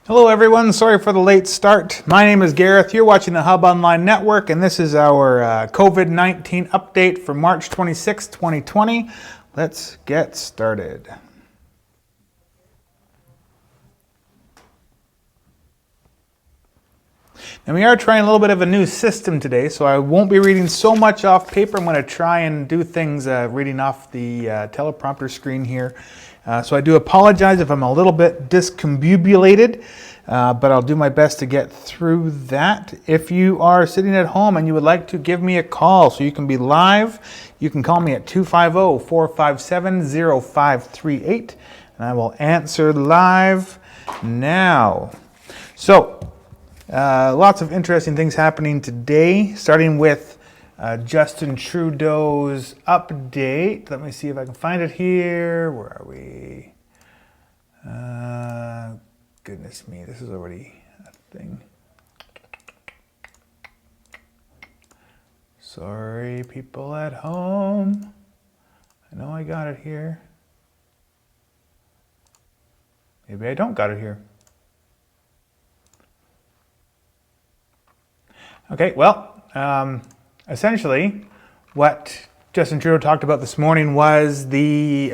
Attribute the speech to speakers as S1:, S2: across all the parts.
S1: Hello everyone, sorry for the late start. My name is Gareth, you're watching the Hub Online Network, and this is our COVID-19 update for March 26, 2020. Let's get started. And we are trying a little bit of a new system today, so I won't be reading so much off paper. I'm going to try and do things reading off the teleprompter screen here. So I do apologize if I'm a little bit discombobulated, but I'll do my best to get through that. If you are sitting at home and you would like to give me a call so you can be live, you can call me at 250-457-0538, and I will answer live now. So, lots of interesting things happening today, starting with Justin Trudeau's update. Let me see if I can find it here. Where are we? Goodness me, this is already a thing. Sorry, people at home. I know I got it here. Maybe I don't got it here. Okay, well, essentially, what Justin Trudeau talked about this morning was the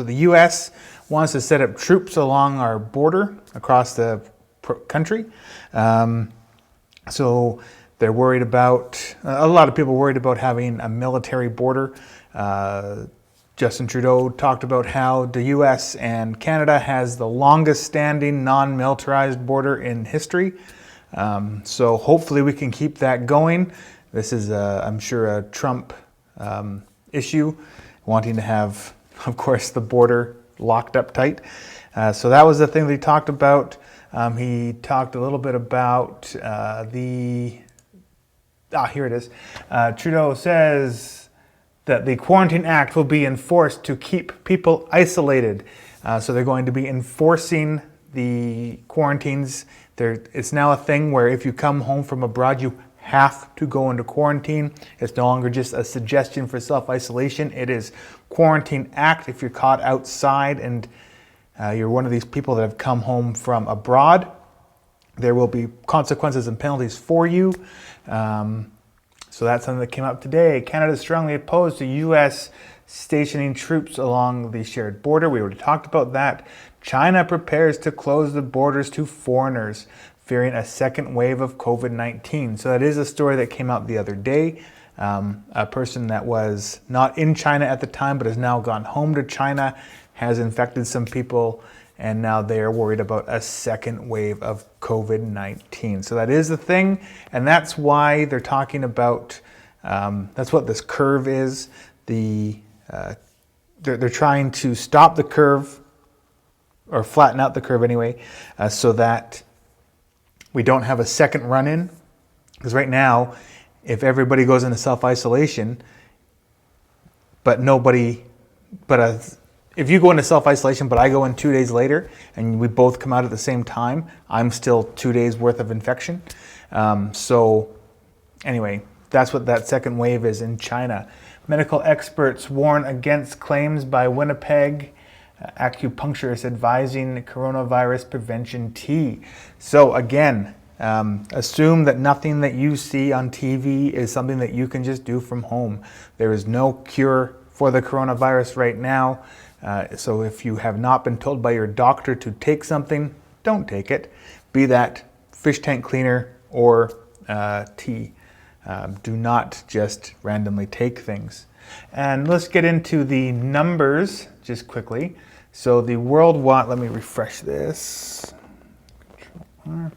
S1: U.S. wants to set up troops along our border across the country. So they're worried about, a lot of people are worried about having a military border. Justin Trudeau talked about how the U.S. and Canada has the longest standing non-militarized border in history. So hopefully we can keep that going. This is, I'm sure, a Trump issue, wanting to have, of course, the border locked up tight. So that was the thing that he talked about. He talked a little bit about here it is. Trudeau says that the Quarantine Act will be enforced to keep people isolated. So they're going to be enforcing the quarantines. It's now a thing where if you come home from abroad, you have to go into quarantine. It's no longer just a suggestion for self-isolation. It is Quarantine Act. If you're caught outside and you're one of these people that have come home from abroad, there will be consequences and penalties for you. So that's something that came up today. Canada is strongly opposed to U.S. stationing troops along the shared border. We already talked about that. China prepares to close the borders to foreigners, fearing a second wave of COVID-19. So that is a story that came out the other day. A person that was not in China at the time but has now gone home to China has infected some people, and now they are worried about a second wave of COVID-19. So that is the thing, and that's why they're talking about, that's what this curve is. They're trying to stop the curve, or flatten out the curve anyway, so that we don't have a second run-in. Because right now, if everybody goes into self-isolation, if you go into self-isolation, but I go in 2 days later, and we both come out at the same time, I'm still 2 days worth of infection. So anyway, that's what that second wave is in China. Medical experts warn against claims by Winnipeg acupuncturist advising coronavirus prevention tea. So again, assume that nothing that you see on TV is something that you can just do from home. There is no cure for the coronavirus right now. So if you have not been told by your doctor to take something, don't take it. Be that fish tank cleaner or tea. Do not just randomly take things. And let's get into the numbers just quickly. So the worldwide, let me refresh this. The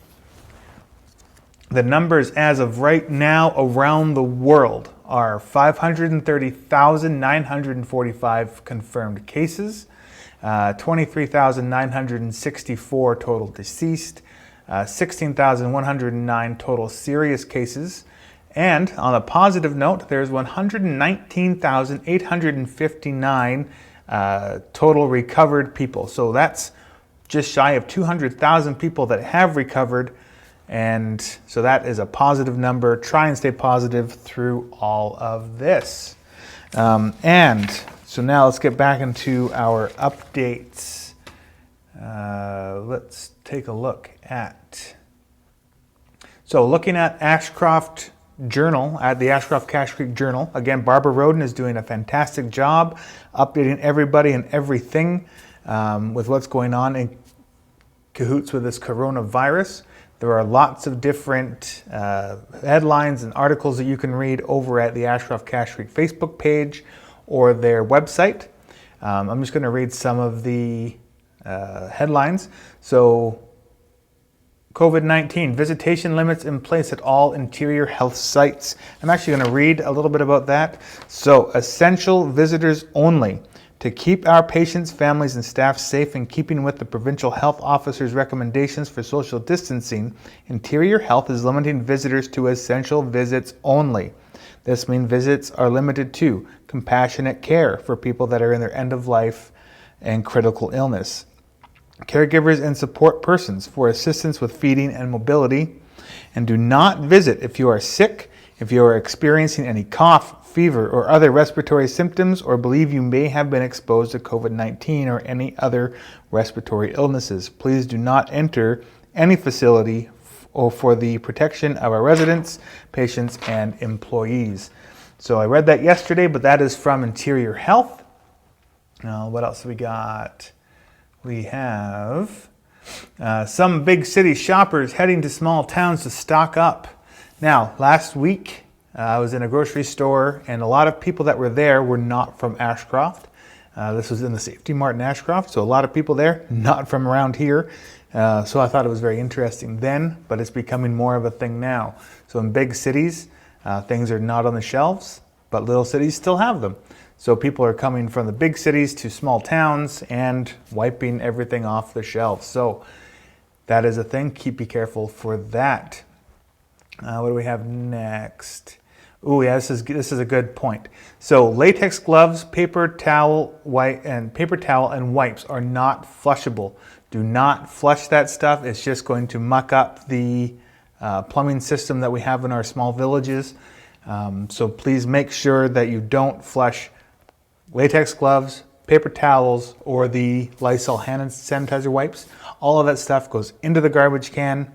S1: numbers as of right now around the world are 530,945 confirmed cases, 23,964 total deceased, 16,109 total serious cases. And on a positive note, there's 119,859 total recovered people. So that's just shy of 200,000 people that have recovered. And so that is a positive number. Try and stay positive through all of this. And so now let's get back into our updates. Let's take a look at. So looking at Ashcroft Journal, at the Ashcroft Cache Creek Journal, again, Barbara Roden is doing a fantastic job updating everybody and everything with what's going on in cahoots with this coronavirus. There are lots of different headlines and articles that you can read over at the Ashcroft Cache Creek Facebook page or their website. I'm just going to read some of the headlines. So, COVID-19, visitation limits in place at all interior health sites. I'm actually going to read a little bit about that. So, essential visitors only. To keep our patients, families, and staff safe in keeping with the provincial health officer's recommendations for social distancing, Interior Health is limiting visitors to essential visits only. This means visits are limited to compassionate care for people that are in their end of life and critical illness, caregivers and support persons for assistance with feeding and mobility, and do not visit if you are sick, if you are experiencing any cough, fever, or other respiratory symptoms, or believe you may have been exposed to COVID-19 or any other respiratory illnesses. Please do not enter any facility for the protection of our residents, patients, and employees. So I read that yesterday, but that is from Interior Health. What else we got? We have some big city shoppers heading to small towns to stock up. Now, last week, I was in a grocery store, and a lot of people that were there were not from Ashcroft. This was in the Safety Mart in Ashcroft, so a lot of people there, not from around here. So I thought it was very interesting then, but it's becoming more of a thing now. So in big cities, things are not on the shelves, but little cities still have them. So people are coming from the big cities to small towns and wiping everything off the shelves. So that is a thing. Be careful for that. What do we have next? Oh yeah, this is a good point. So latex gloves, paper towel, and wipes are not flushable. Do not flush that stuff. It's just going to muck up the plumbing system that we have in our small villages. So please make sure that you don't flush latex gloves, paper towels, or the Lysol hand sanitizer wipes. All of that stuff goes into the garbage can.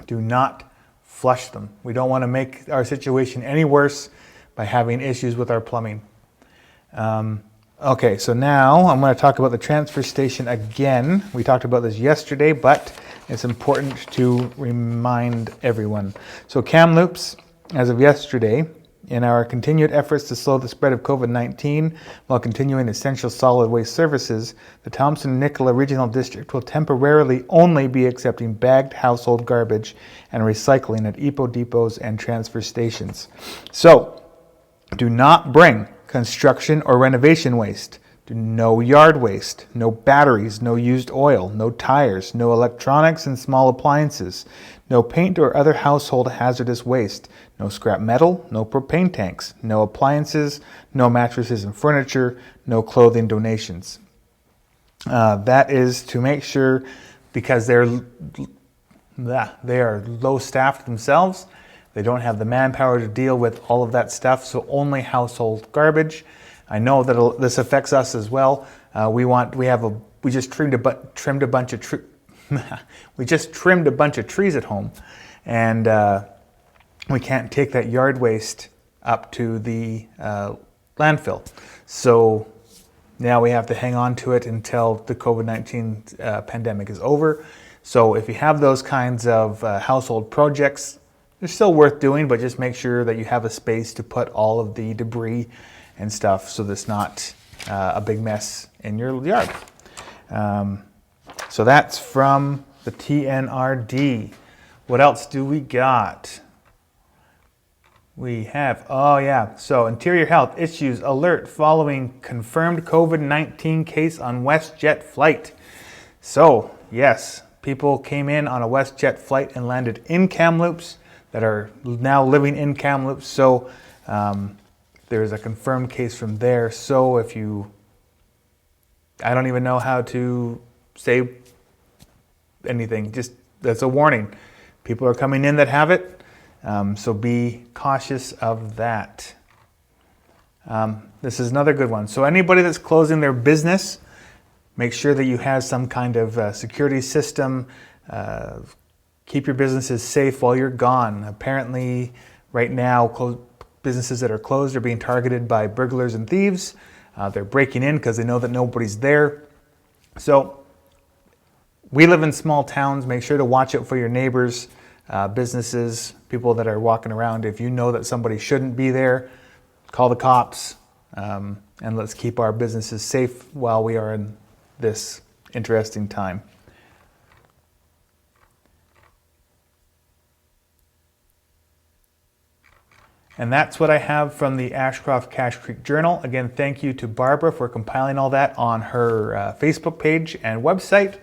S1: Do not flush them. We don't want to make our situation any worse by having issues with our plumbing. Okay, so now I'm going to talk about the transfer station again. We talked about this yesterday, but it's important to remind everyone. So Kamloops, as of yesterday, in our continued efforts to slow the spread of COVID-19 while continuing essential solid waste services, the Thompson-Nicola Regional District will temporarily only be accepting bagged household garbage and recycling at EPO depots and transfer stations. So, do not bring construction or renovation waste. No yard waste, no batteries, no used oil, no tires, no electronics and small appliances, no paint or other household hazardous waste, no scrap metal, no propane tanks, no appliances, no mattresses and furniture, no clothing donations. That is to make sure, because they are low staffed themselves, they don't have the manpower to deal with all of that stuff, so only household garbage. I know that this affects us as well. We just trimmed a bunch of trees at home, and we can't take that yard waste up to the landfill. So now we have to hang on to it until the COVID-19 pandemic is over. So if you have those kinds of household projects, they're still worth doing, but just make sure that you have a space to put all of the debris and stuff so that's not a big mess in your yard. So that's from the TNRD. What else do we got? We have, so Interior Health issues alert following confirmed COVID-19 case on WestJet flight. So, yes, people came in on a WestJet flight and landed in Kamloops that are now living in Kamloops. So, there's a confirmed case from there. So I don't even know how to say anything. Just, that's a warning. People are coming in that have it. So be cautious of that. This is another good one. So anybody that's closing their business, Make sure that you have some kind of security system. Keep your businesses safe while you're gone. Apparently, right now, businesses that are closed are being targeted by burglars and thieves. They're breaking in because they know that nobody's there. So we live in small towns. Make sure to watch out for your neighbors, businesses, people that are walking around. If you know that somebody shouldn't be there, call the cops, and let's keep our businesses safe while we are in this interesting time. And that's what I have from the Ashcroft Cache Creek Journal. Again, thank you to Barbara for compiling all that on her Facebook page and website.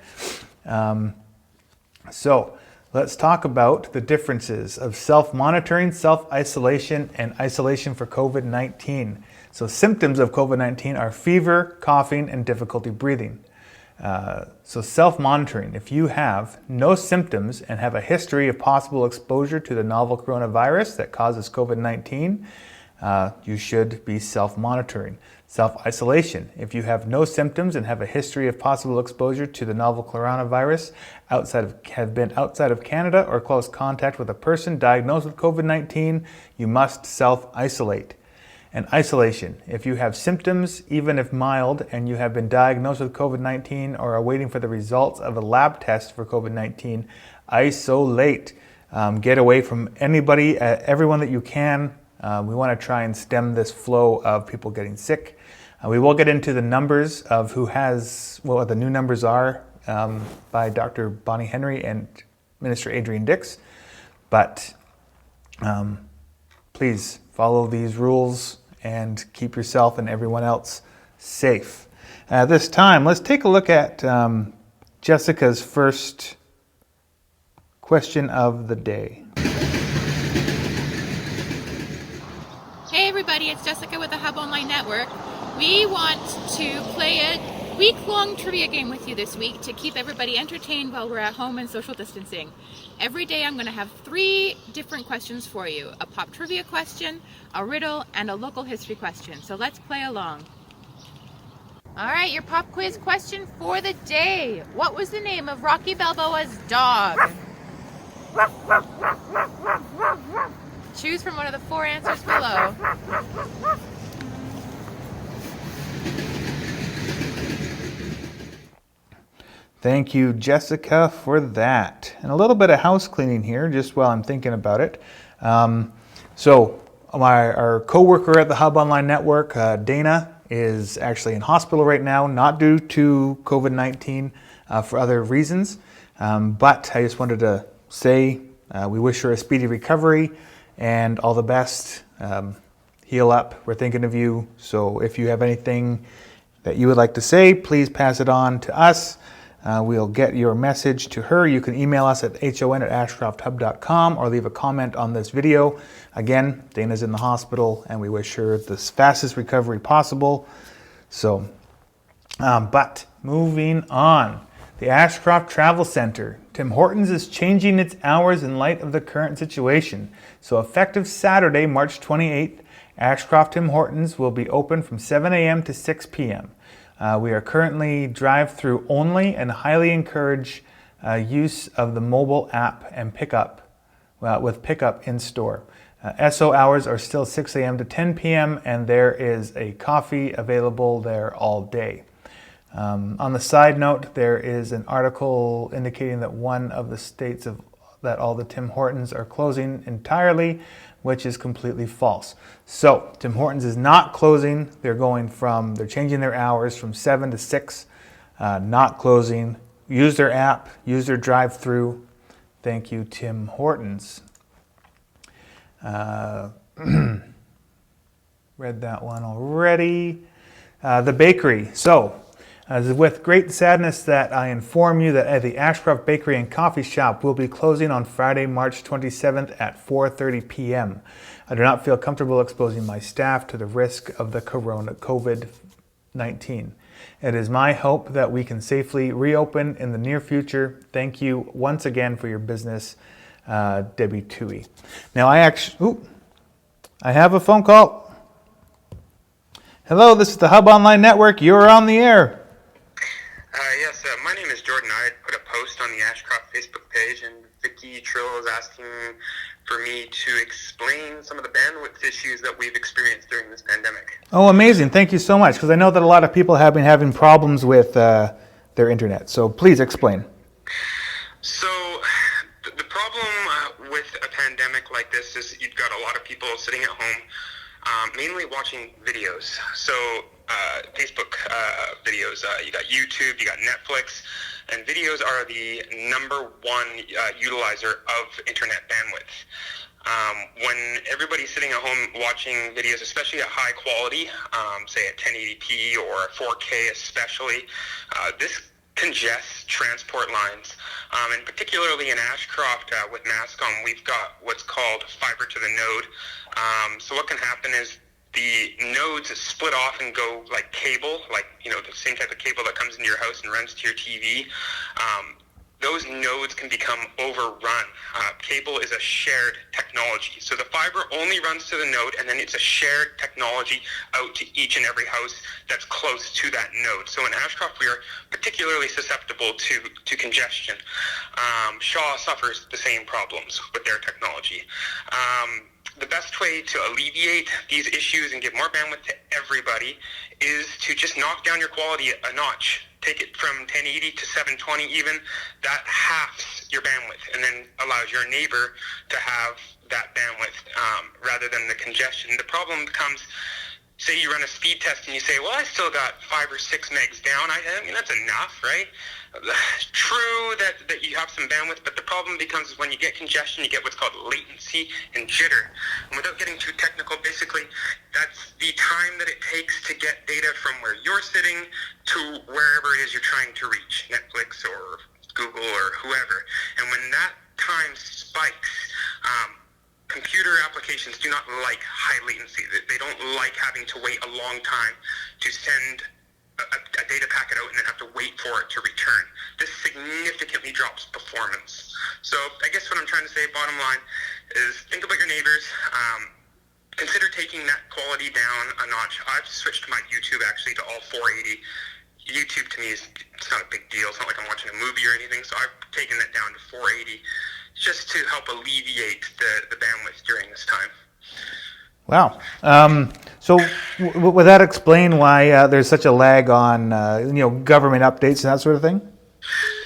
S1: So let's talk about the differences of self-monitoring, self-isolation, and isolation for COVID-19. So symptoms of COVID-19 are fever, coughing, and difficulty breathing. So self-monitoring, if you have no symptoms and have a history of possible exposure to the novel coronavirus that causes COVID-19, you should be self-monitoring. Self-isolation, if you have no symptoms and have a history of possible exposure to the novel coronavirus, have been outside of Canada or close contact with a person diagnosed with COVID-19, you must self-isolate. And isolation, if you have symptoms, even if mild, and you have been diagnosed with COVID-19 or are waiting for the results of a lab test for COVID-19, isolate. Get away from anybody, everyone that you can. We want to try and stem this flow of people getting sick. We will get into the numbers of who has, what the new numbers are by Dr. Bonnie Henry and Minister Adrian Dix. But please follow these rules and keep yourself and everyone else safe. This time, let's take a look at Jessica's first question of the day.
S2: Hey everybody, it's Jessica with the Hub Online Network. We want to play a week-long trivia game with you this week to keep everybody entertained while we're at home and social distancing. Every day I'm going to have 3 different questions for you. A pop trivia question, a riddle, and a local history question. So let's play along. Alright, your pop quiz question for the day. What was the name of Rocky Balboa's dog? Choose from one of the 4 answers below.
S1: Thank you, Jessica, for that. And a little bit of house cleaning here, just while I'm thinking about it. So our co-worker at the Hub Online Network, Dana, is actually in hospital right now, not due to COVID-19, for other reasons. But I just wanted to say we wish her a speedy recovery and all the best. Heal up. We're thinking of you. So if you have anything that you would like to say, please pass it on to us. We'll get your message to her. You can email us at hon@ashcrofthub.com or leave a comment on this video. Again, Dana's in the hospital and we wish her the fastest recovery possible. So, but moving on. The Ashcroft Travel Center. Tim Hortons is changing its hours in light of the current situation. So effective Saturday, March 28th, Ashcroft Tim Hortons will be open from 7 a.m. to 6 p.m. We are currently drive-through only and highly encourage use of the mobile app and pickup, with pickup in store. SO hours are still 6 a.m. to 10 p.m. and there is a coffee available there all day. On the side note, there is an article indicating that one of the states that all the Tim Hortons are closing entirely, which is completely false. So Tim Hortons is not closing. They're changing their hours from 7 to 6, not closing. Use their app, use their drive-through. Thank you, Tim Hortons. Read that one already. The bakery. So, with great sadness that I inform you that the Ashcroft Bakery and Coffee Shop will be closing on Friday, March 27th at 4:30 p.m. I do not feel comfortable exposing my staff to the risk of the COVID-19. It is my hope that we can safely reopen in the near future. Thank you once again for your business, Debbie Toohey. Now I have a phone call. Hello, this is the Hub Online Network. You're on the air.
S3: Ashcroft Facebook page, and Vicky Trill is asking for me to explain some of the bandwidth issues that we've experienced during this pandemic.
S1: Oh, amazing. Thank you so much, because I know that a lot of people have been having problems with their internet. So please explain.
S3: So the problem with a pandemic like this is you've got a lot of people sitting at home, mainly watching videos. So Facebook videos, you got YouTube, you got Netflix, and videos are the number one utilizer of internet bandwidth. When everybody's sitting at home watching videos, especially at high quality, say at 1080p or 4K especially, this congests transport lines. And particularly in Ashcroft with Mascom, we've got what's called fiber to the node. So what can happen is the nodes split off and go like cable, like, you know, the same type of cable that comes into your house and runs to your TV. Those nodes can become overrun. Cable is a shared technology. So the fiber only runs to the node, and then it's a shared technology out to each and every house that's close to that node. So in Ashcroft, we are particularly susceptible to congestion. Shaw suffers the same problems with their technology. The best way to alleviate these issues and give more bandwidth to everybody is to just knock down your quality a notch. Take it from 1080 to 720 even. That halves your bandwidth and then allows your neighbor to have that bandwidth rather than the congestion. The problem comes, say you run a speed test and you say, well, I still got 5 or 6 megs down. I mean, that's enough, right? True that you have some bandwidth, but the problem becomes when you get congestion, you get what's called latency and jitter. And without getting too technical, basically, that's the time that it takes to get data from where you're sitting to wherever it is you're trying to reach, Netflix or Google or whoever. And when that time spikes, computer applications do not like high latency. They don't like having to wait a long time to send a data packet out and then have to wait for it to return. This significantly drops performance. So I guess what I'm trying to say, bottom line, is think about your neighbors. Consider taking that quality down a notch. I've switched my YouTube actually to all 480. YouTube to me it's not a big deal. It's not like I'm watching a movie or anything. So I've taken that down to 480 just to help alleviate the bandwidth during this time.
S1: Wow. So would that explain why there's such a lag on government updates and that sort of thing?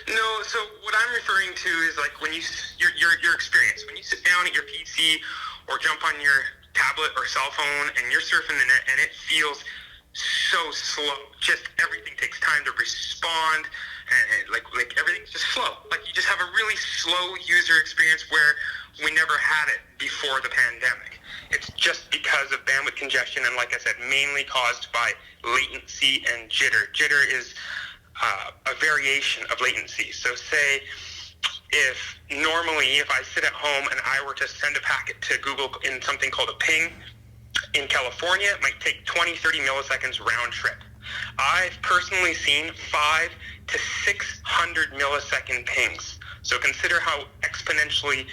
S3: No. So what I'm referring to is like when your experience when you sit down at your PC or jump on your tablet or cell phone and you're surfing the net and it feels so slow. Just everything takes time to respond, and like everything's just slow. Like you just have a really slow user experience where we never had it before the pandemic. It's just because of bandwidth congestion, and like I said, mainly caused by latency and jitter. Jitter is a variation of latency. So say if I sit at home and I were to send a packet to Google in something called a ping, in California, it might take 20, 30 milliseconds round trip. I've personally seen 5 to 600 millisecond pings. So consider how exponentially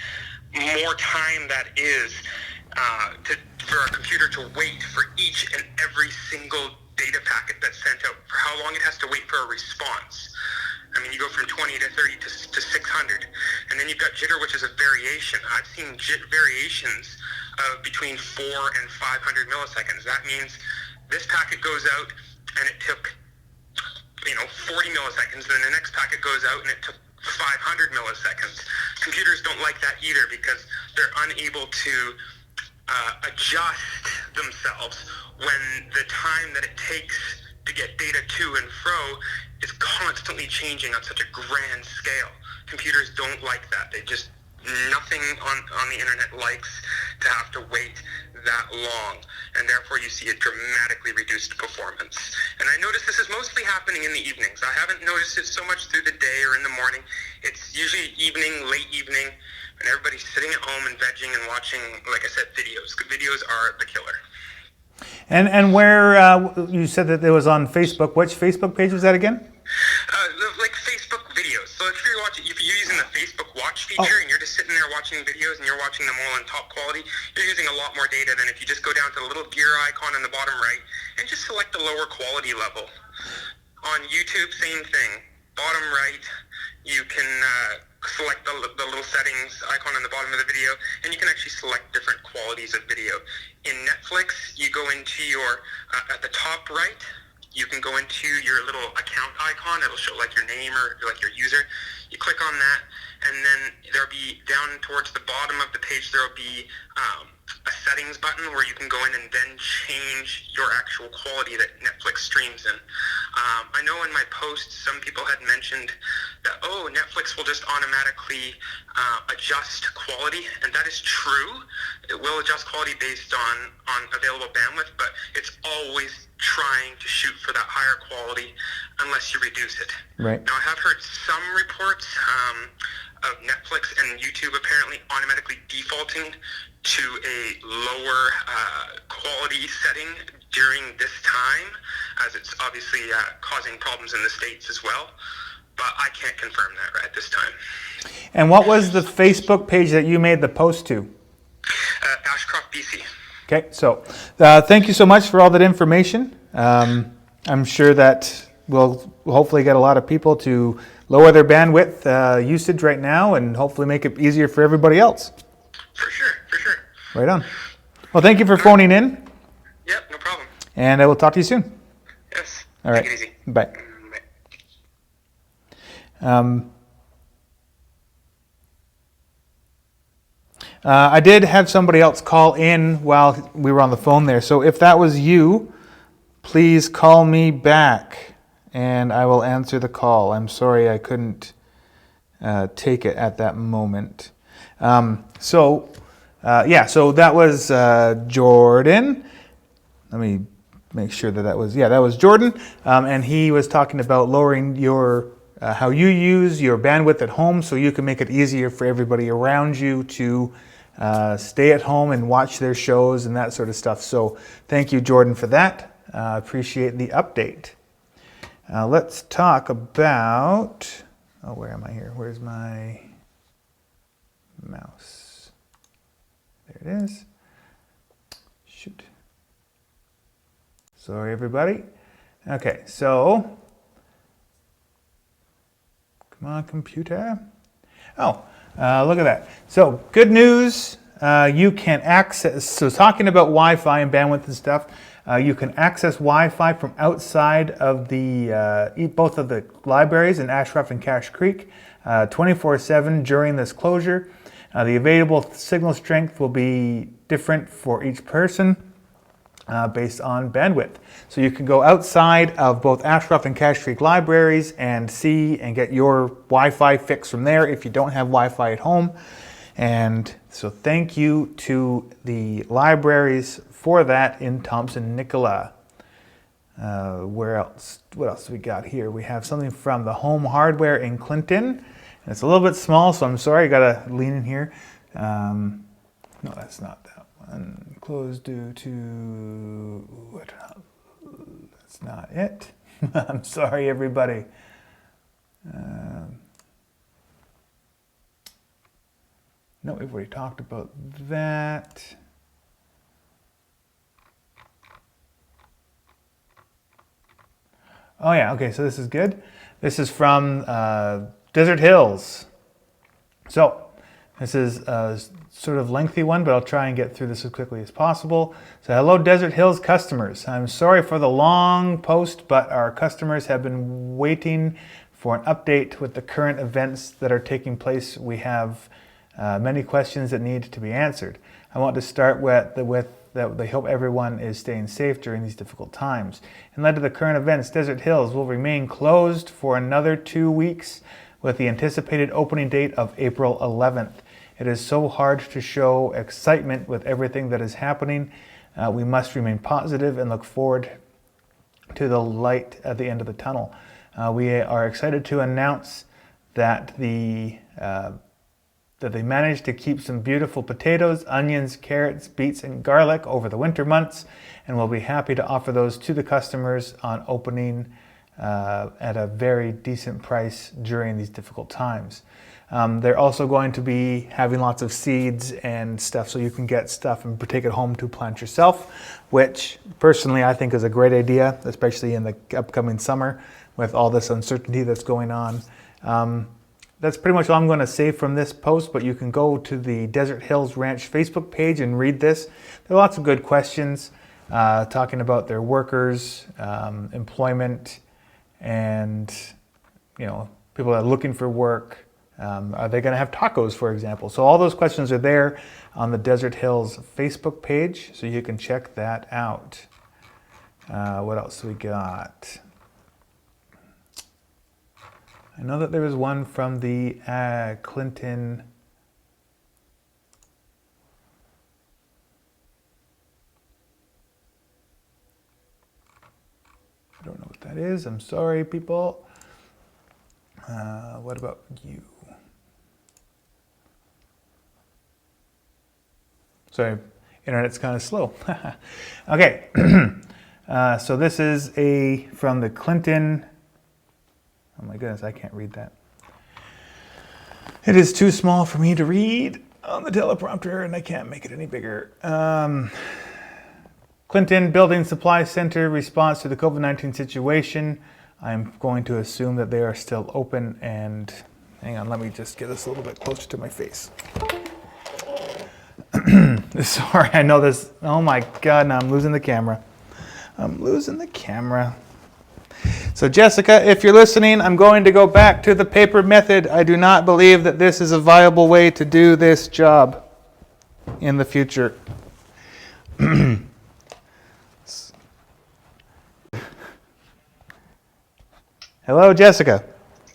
S3: more time that is for a computer to wait for each and every single data packet that's sent out, for how long it has to wait for a response. I mean, you go from 20 to 30 to 600. And then you've got jitter, which is a variation. I've seen variations of between 4 and 500 milliseconds. That means this packet goes out and it took 40 milliseconds, and then the next packet goes out and it took 500 milliseconds. Computers don't like that either because they're unable to adjust themselves when the time that it takes to get data to and fro is constantly changing on such a grand scale. Computers don't like that. Nothing on the internet likes to have to wait that long, and therefore you see a dramatically reduced performance. And I notice this is mostly happening in the evenings. I haven't noticed it so much through the day or in the morning. It's usually evening, late evening, and everybody's sitting at home and vegging and watching, like I said, videos. Videos are the killer.
S1: And where you said that it was on Facebook. Which Facebook page was that again?
S3: Like Facebook videos. So if you're using the Facebook Watch feature and you're just sitting there watching videos and you're watching them all in top quality, you're using a lot more data than if you just go down to the little gear icon in the bottom right and just select the lower quality level. On YouTube, same thing. Bottom right, you can select the little settings icon on the bottom of the video, and you can actually select different qualities of video. In Netflix, you go into your, at the top right, you can go into your little account icon. It'll show like your name or like your user. You click on that, and then there'll be down towards the bottom of the page, there'll be a settings button where you can go in and then change your actual quality that Netflix streams in. I know in my post, some people had mentioned that, Netflix will just automatically adjust quality, and that is true. It will adjust quality based on available bandwidth, but it's always trying to shoot for that higher quality unless you reduce it.
S1: Right.
S3: Now, I have heard some reports of Netflix and YouTube apparently automatically defaulting to a lower quality setting during this time, as it's obviously causing problems in the States as well. But I can't confirm that right at this time.
S1: And what was the Facebook page that you made the post to?
S3: Ashcroft, BC.
S1: Okay, so thank you so much for all that information. I'm sure that we'll hopefully get a lot of people to lower their bandwidth usage right now and hopefully make it easier for everybody else.
S3: For sure, for sure.
S1: Right on. Well, thank you for phoning in.
S3: Yep, no problem.
S1: And I will talk to you soon.
S3: Yes.
S1: All right.
S3: Take it easy.
S1: Bye.
S3: Bye.
S1: I did have somebody else call in while we were on the phone there. So if that was you, please call me back and I will answer the call. I'm sorry I couldn't take it at that moment. So that was Jordan. Let me make sure that was Jordan. And he was talking about lowering your how you use your bandwidth at home so you can make it easier for everybody around you to stay at home and watch their shows and that sort of stuff. So thank you, Jordan, for that. Appreciate the update. Let's talk about, where am I here? Where's my mouse? There it is. Shoot. Sorry, everybody. Okay, so, come on, computer. Look at that. So, good news. You can access, so talking about Wi-Fi and bandwidth and stuff, you can access Wi-Fi from outside of the both of the libraries in Ashcroft and Cache Creek 24/7 during this closure. The available signal strength will be different for each person based on bandwidth. So you can go outside of both Ashcroft and Cache Creek libraries and see and get your Wi-Fi fix from there if you don't have Wi-Fi at home. And so thank you to the libraries for that in Thompson-Nicola. Where else? What else do we got here? We have something from the Home Hardware in Clinton. And it's a little bit small, so I'm sorry, I gotta lean in here. No, that's not that one. Closed due to, that's not it. I'm sorry, everybody. No, we've already talked about that. Oh yeah, okay, so this is good. This is from Desert Hills. So this is a sort of lengthy one, but I'll try and get through this as quickly as possible. So hello, Desert Hills customers. I'm sorry for the long post, but our customers have been waiting for an update with the current events that are taking place. We have many questions that need to be answered. I want to start with that they hope everyone is staying safe during these difficult times. In light of the current events, Desert Hills will remain closed for another 2 weeks with the anticipated opening date of April 11th. It is so hard to show excitement with everything that is happening. We must remain positive and look forward to the light at the end of the tunnel. We are excited to announce that that they managed to keep some beautiful potatoes, onions, carrots, beets, and garlic over the winter months, and we'll be happy to offer those to the customers on opening at a very decent price during these difficult times. They're also going to be having lots of seeds and stuff so you can get stuff and take it home to plant yourself, which personally I think is a great idea, especially in the upcoming summer with all this uncertainty that's going on. that's pretty much all I'm going to say from this post, but you can go to the Desert Hills Ranch Facebook page and read this. There are lots of good questions talking about their workers, employment, and people that are looking for work. Are they going to have tacos, for example? So all those questions are there on the Desert Hills Facebook page, so you can check that out. What else we got? I know that there was one from the Clinton. I don't know what that is. I'm sorry, people. What about you? Sorry, internet's kind of slow. Okay, so this is from the Clinton. Oh my goodness, I can't read that. It is too small for me to read on the teleprompter, and I can't make it any bigger. Clinton Building Supply Center response to the COVID-19 situation. I'm going to assume that they are still open, and hang on, let me just get this a little bit closer to my face. Sorry, I know this. Oh my God, now I'm losing the camera. I'm losing the camera. So Jessica, if you're listening, I'm going to go back to the paper method. I do not believe that this is a viable way to do this job in the future. Hello, Jessica.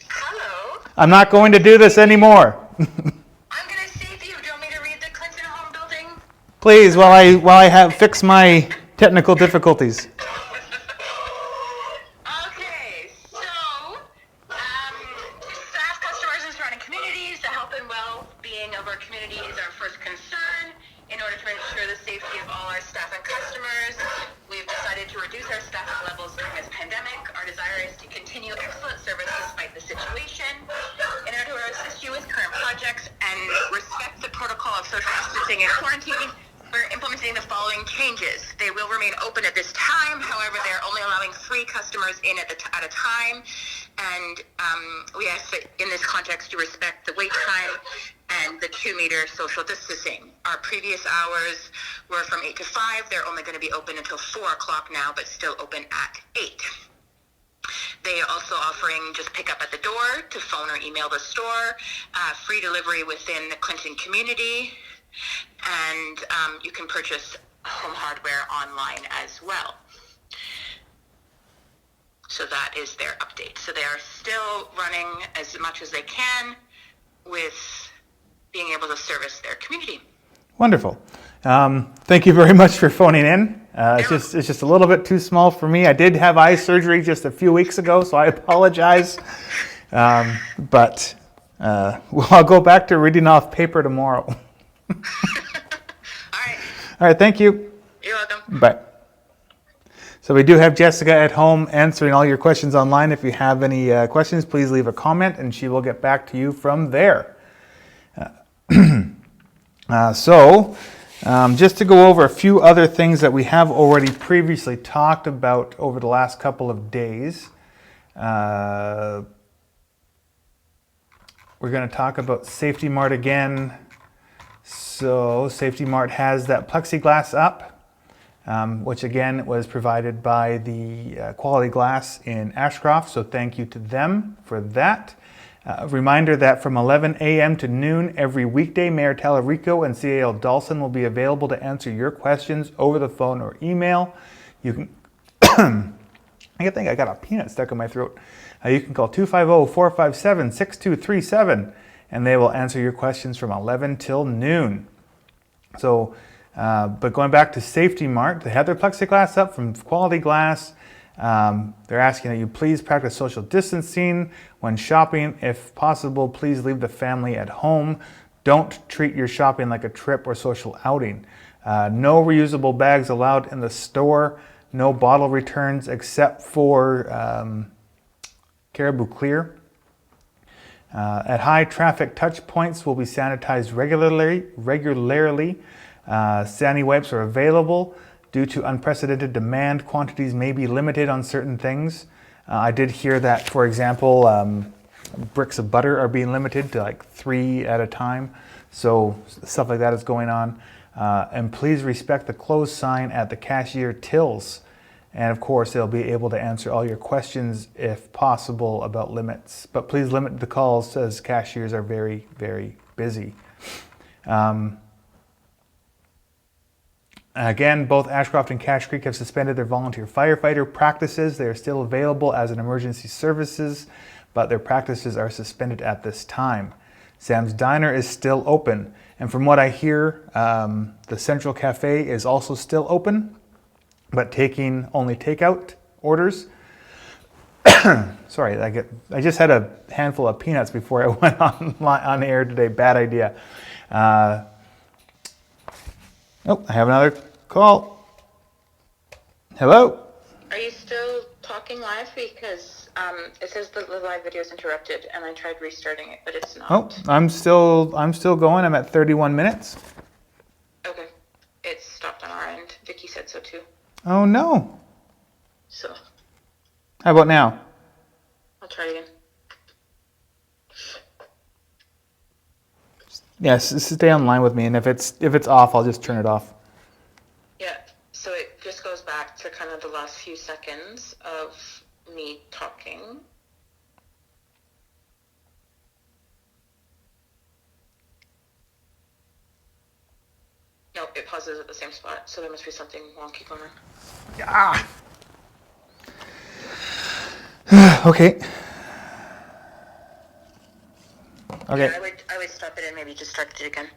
S4: Hello.
S1: I'm not going to do this anymore.
S4: I'm going to save you. Do you want me to read the Clinton Home Building?
S1: Please, while I have fixed my technical difficulties.
S4: Okay, so staff, customers, and surrounding communities, the health and well-being of our community is our first concern. In order to ensure the safety of all our staff and customers, we've decided to reduce our staffing levels during this pandemic. Our desire is to continue excellent service despite the situation. In order to assist you with current projects and respect the protocol of social distancing and quarantining, we're implementing the following changes. They will remain open at this time. However, they're only allowing 3 customers in at a time. And we ask that in this context you respect the wait time and the 2-meter social distancing. Our previous hours were from 8 to 5. They're only going to be open until 4 o'clock now, but still open at 8. They are also offering just pick up at the door, to phone or email the store, free delivery within the Clinton community, and you can purchase home hardware online as well. So that is their update. So they are still running as much as they can with being able to service their community.
S1: Wonderful. Thank you very much for phoning in. It's just a little bit too small for me. I did have eye surgery just a few weeks ago, so I apologize. But I'll go back to reading off paper tomorrow.
S4: All right.
S1: All right, thank you.
S4: You're welcome.
S1: Bye. So we do have Jessica at home answering all your questions online. If you have any questions, please leave a comment and she will get back to you from there. Just to go over a few other things that we have already previously talked about over the last couple of days. We're going to talk about Safety Mart again. So Safety Mart has that plexiglass up, which again was provided by the Quality Glass in Ashcroft. So thank you to them for that. Reminder that from 11 a.m. to noon every weekday, Mayor Talarico and CAL Dawson will be available to answer your questions over the phone or email. You can, I think I got a peanut stuck in my throat. You can call 250-457-6237 and they will answer your questions from 11 till noon. So, but going back to Safety Mart, they have their plexiglass up from Quality Glass. They're asking that you please practice social distancing when shopping. If possible, please leave the family at home. Don't treat your shopping like a trip or social outing. No reusable bags allowed in the store. No bottle returns except for Caribou Clear. At high traffic touch points will be sanitized regularly. Sandy wipes are available. Due to unprecedented demand, quantities may be limited on certain things. I did hear that, for example, bricks of butter are being limited to like 3 at a time. So stuff like that is going on. And please respect the close sign at the cashier tills. And of course, they'll be able to answer all your questions if possible about limits. But please limit the calls as cashiers are very, very busy. Again, both Ashcroft and Cache Creek have suspended their volunteer firefighter practices. They are still available as an emergency services, but their practices are suspended at this time. Sam's Diner is still open. And from what I hear, the Central Cafe is also still open, but taking only takeout orders. Sorry, I just had a handful of peanuts before I went on air today. Bad idea. I have another call. Hello?
S4: Are you still talking live? Because it says the live video is interrupted, and I tried restarting it, but it's not.
S1: Oh, I'm still going. I'm at 31 minutes.
S4: Okay. It stopped on our end. Vicky said so too.
S1: Oh no.
S4: So
S1: How about now?
S4: I'll try again.
S1: Yes, stay online with me, and if it's off, I'll just turn it off.
S4: Yeah. So it just goes back to kind of the last few seconds of me talking. No, it pauses at the same spot, so there must be something wonky going on.
S1: Ah. Okay. Okay.
S4: Yeah, I would stop it and maybe just start it again.